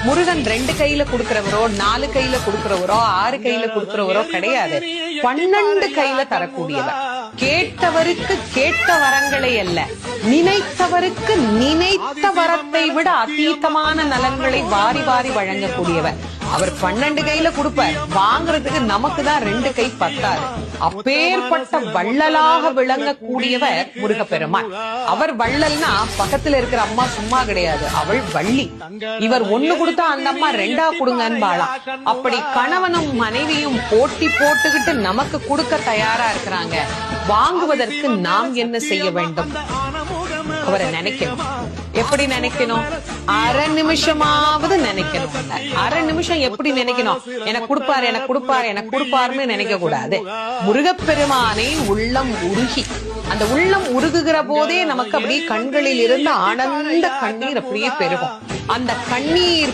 முருகன் 2 கையில கொடுக்கிறவரோ 4 கையில கொடுக்கிறவரோ 6 கையில கொடுக்கிறவரோ கிடையாது. 12 கையில தரக்கூடியவர். கேட்டவருக்கு கேட்ட வரங்களை அல்ல, நினைத்தவருக்கு நினைத்த வரத்தை விட அதீதமான நலன்களை வாரி வாரி வழங்கக்கூடியவர். அவர் 12 கையில கொடுப்பார், வாங்குறதுக்கு நமக்கு தான் 2 கை பத்தாது. அப்பேற்பட்ட வள்ளலாக விளங்கக்கூடியவர் முருகப்பெருமான். அவர் வள்ளல்னா பக்கத்துல இருக்கிற அம்மா சும்மா கிடையாது, அவள் வள்ளி. இவர் 1 கொடுத்தா அந்த அம்மா 2 கொடுங்கன்னு வாழாம். அப்படி கணவனும் மனைவியும் போட்டி போட்டுக்கிட்டு நமக்கு கொடுக்க தயாரா இருக்கிறாங்க. வாங்குவதற்கு நாம் என்ன செய்ய வேண்டும்? அவரை நினைக்கணும். எப்படி நினைக்கணும்? அரை நிமிஷமாவது நினைக்கணும். அரை நிமிஷம் எப்படி நினைக்கணும்? எனக்கு கொடுப்பாரு, எனக்கு கொடுப்பாரு, எனக்கு கொடுப்பாருன்னு நினைக்க கூடாது. முருகப்பெருமானை உள்ளம் உருகி, அந்த உள்ளம் உருகுகிற போதே நமக்கு அப்படியே கண்களில் இருந்து ஆனந்த கண்ணீர் அப்படியே பெருகும். அந்த கண்ணீர்